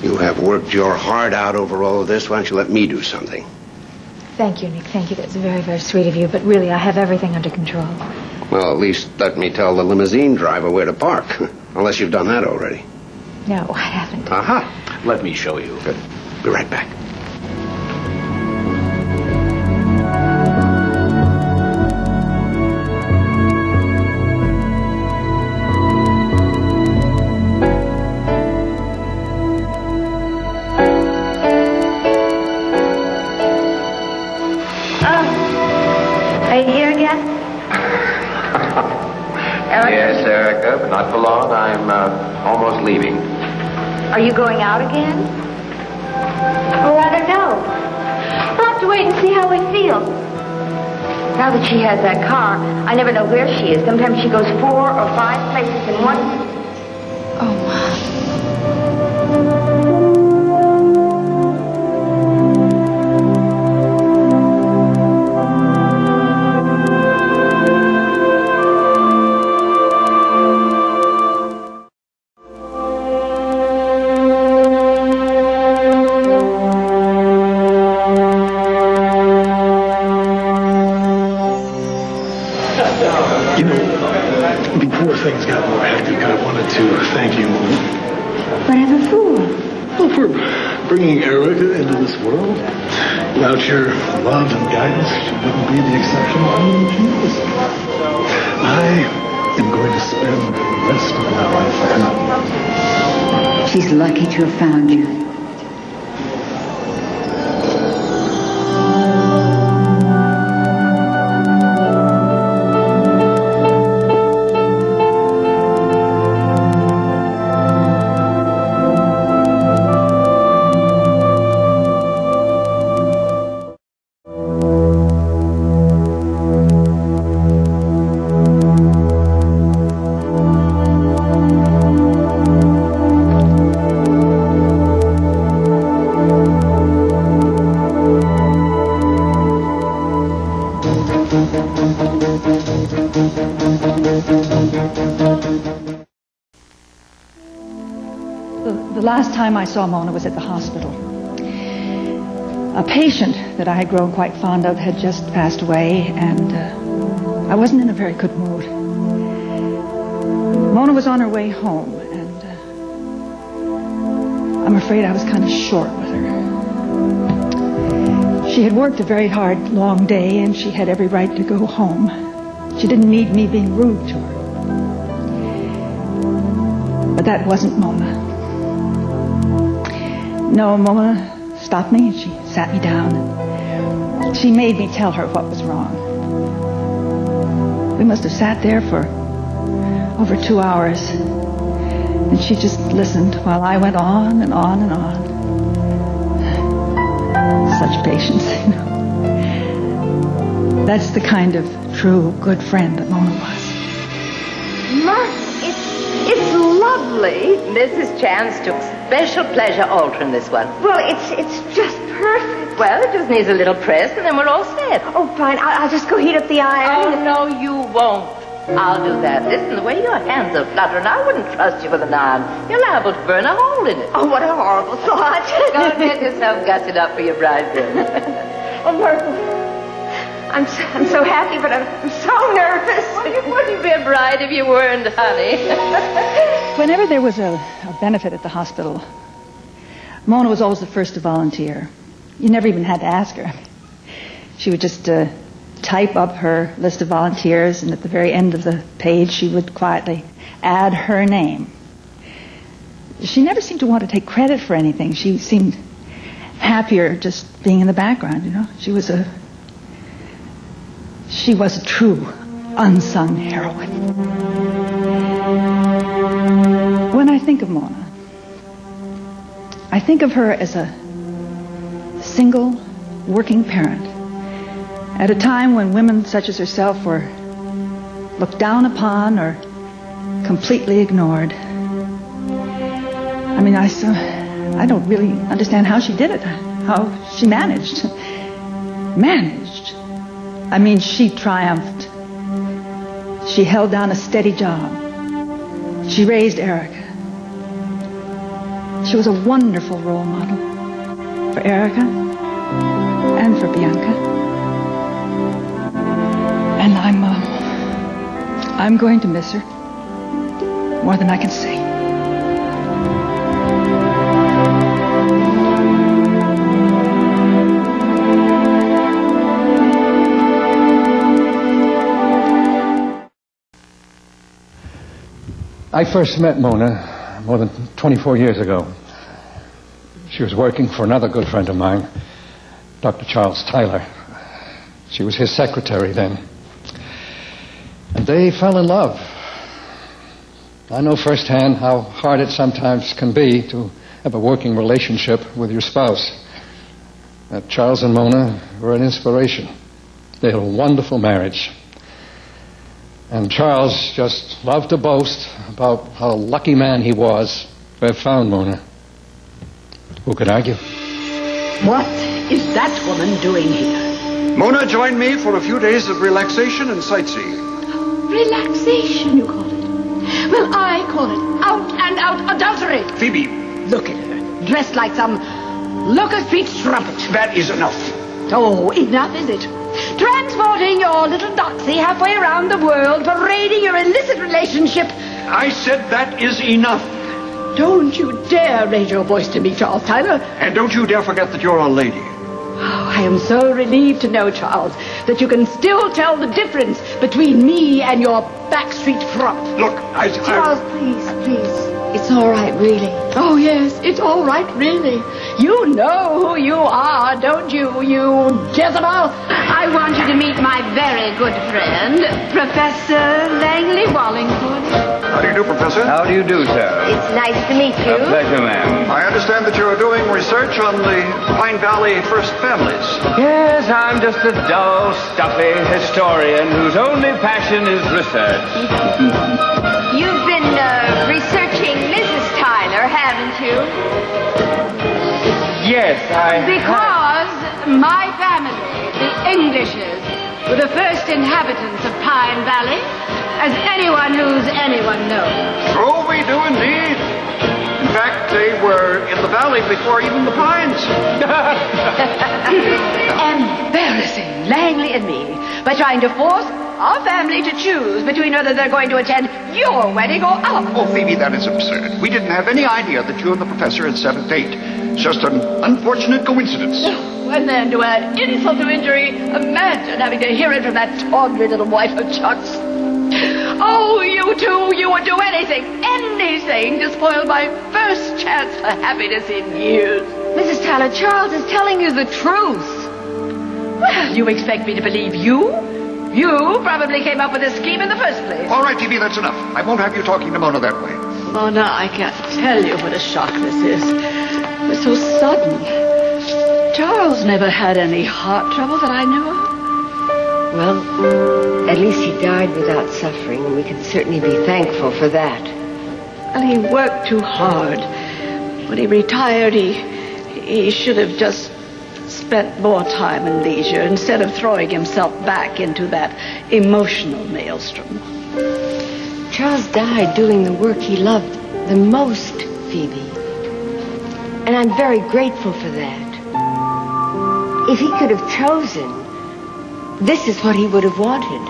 You have worked your heart out over all of this. Why don't you let me do something? Thank you, Nick. Thank you. That's very, very sweet of you. But really, I have everything under control. Well, at least let me tell the limousine driver where to park. Unless you've done that already. No, I haven't. Aha. Let me show you. Good. Be right back. Yes, Erica, but not for long. I'm almost leaving. Are you going out again? Oh, I don't know. We'll have to wait and see how we feel. Now that she has that car, I never know where she is. Sometimes she goes 4 or 5 places in one. Oh, Mom. Things got more hectic. I wanted to thank you, Mona. Whatever for? Well, for bringing Erica into this world. Without your love and guidance, she wouldn't be the exceptional woman she is. I am going to spend the rest of my life with her. She's lucky to have found you. The last time I saw Mona was at the hospital. A patient that I had grown quite fond of had just passed away, and I wasn't in a very good mood. Mona was on her way home, and I'm afraid I was kind of short with her. She had worked a very hard, long day, and she had every right to go home. She didn't need me being rude to her. But that wasn't Mona. No, Mona stopped me and she sat me down. And she made me tell her what was wrong. We must have sat there for over 2 hours. And she just listened while I went on and on and on. Such patience, you know. That's the kind of true, good friend that Mona was. Mark, it's lovely. Mrs. Chance took special pleasure altering this one. Well, it's just perfect. Well, it just needs a little press, and then we're all set. Oh, fine. I'll just go heat up the iron. Oh, no, you won't. I'll do that. Listen, the way your hands are fluttering, I wouldn't trust you with an iron. You're liable to burn a hole in it. Oh, what a horrible thought. Go and get yourself gusset up for your bridegroom. Oh, Myrtle, I'm so happy, but I'm so nervous. Well, you wouldn't be a bride if you weren't, honey. Whenever there was a benefit at the hospital, Mona was always the first to volunteer. You never even had to ask her. She would just type up her list of volunteers, and at the very end of the page, she would quietly add her name. She never seemed to want to take credit for anything. She seemed happier just being in the background, you know. She was a true unsung heroine. When I think of Mona, I think of her as a single working parent at a time when women such as herself were looked down upon or completely ignored. I mean, I don't really understand how she did it, how she managed. I mean, she triumphed. She held down a steady job. She raised Erica. She was a wonderful role model for Erica and for Bianca. And I'm going to miss her more than I can say. I first met Mona more than 24 years ago. She was working for another good friend of mine, Dr. Charles Tyler. She was his secretary then. And they fell in love. I know firsthand how hard it sometimes can be to have a working relationship with your spouse. Charles and Mona were an inspiration. They had a wonderful marriage. And Charles just loved to boast about how lucky man he was to have found Mona. Who could argue? What is that woman doing here? Mona joined me for a few days of relaxation and sightseeing. Relaxation, you call it? Well, I call it out-and-out adultery. Phoebe. Look at her, dressed like some locust-feet strumpet. That is enough. Oh, enough, is it? Transporting your little doxy halfway around the world, parading your illicit relationship. I said that is enough. Don't you dare raise your voice to me, Charles Tyler. And don't you dare forget that you're a lady. Oh, I am so relieved to know, Charles, that you can still tell the difference between me and your backstreet front. Look, Charles, please. It's all right, really. Oh, yes, it's all right, really. You know who you are, don't you, you Jezebel? I want you to meet my very good friend, Professor Langley Wallingford. How do you do, Professor? How do you do, sir? It's nice to meet you. A pleasure, ma'am. I understand that you're doing research on the Pine Valley First Families. Yes, I'm just a dull, stuffy historian whose only passion is research. You've been researching Mrs. Tyler, haven't you? Yes, Because my family, the Englishes, were the first inhabitants of Pine Valley, as anyone knows. Oh, we do indeed. In fact, they were in the valley before even the pines. Embarrassing, Langley and me, by trying to force our family to choose between whether they're going to attend your wedding or ours. Oh, Phoebe, that is absurd. We didn't have any idea that you and the professor had set a date. It's just an unfortunate coincidence. And then to add insult to injury, imagine having to hear it from that tawdry little wife of Chuck's. Oh, you two, you would do anything to spoil my first chance for happiness in years. Mrs. Tyler, Charles is telling you the truth. Well, you expect me to believe you? You probably came up with this scheme in the first place. All right, Phoebe, that's enough. I won't have you talking to Mona that way. Mona, I can't tell you what a shock this is. It was so sudden. Charles never had any heart trouble that I knew of. Well, at least he died without suffering, and we can certainly be thankful for that. And he worked too hard. When he retired, he should have just spent more time and leisure instead of throwing himself back into that emotional maelstrom. Charles died doing the work he loved the most, Phoebe. And I'm very grateful for that. If he could have chosen, this is what he would have wanted.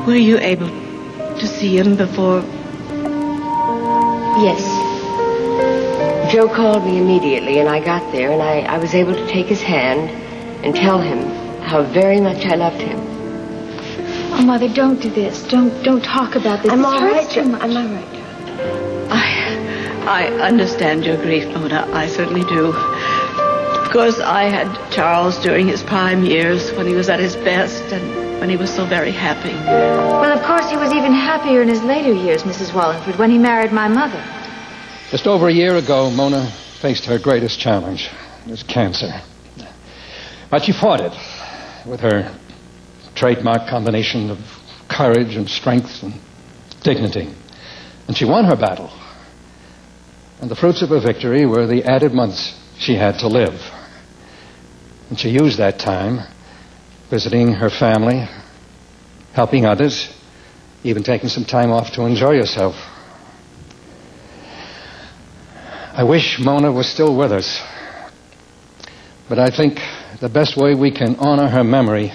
Were you able to see him before? Yes. Joe called me immediately, and I got there, and I was able to take his hand and tell him how very much I loved him. Oh, Mother, don't do this. Don't talk about this. I'm This all hurts right, too much. I'm all right. I understand your grief, Mona. I certainly do. Of course, I had Charles during his prime years when he was at his best and when he was so very happy. Well, of course, he was even happier in his later years, Mrs. Wallingford, when he married my mother. Just over a year ago, Mona faced her greatest challenge. It was cancer. But she fought it with her trademark combination of courage and strength and dignity. And she won her battle. And the fruits of her victory were the added months she had to live. And she used that time visiting her family, helping others, even taking some time off to enjoy herself. I wish Mona was still with us. But I think the best way we can honor her memory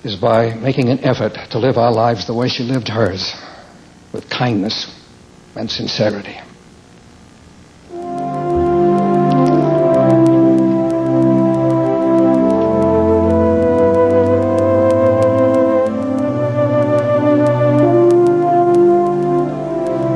is by making an effort to live our lives the way she lived hers, with kindness and sincerity.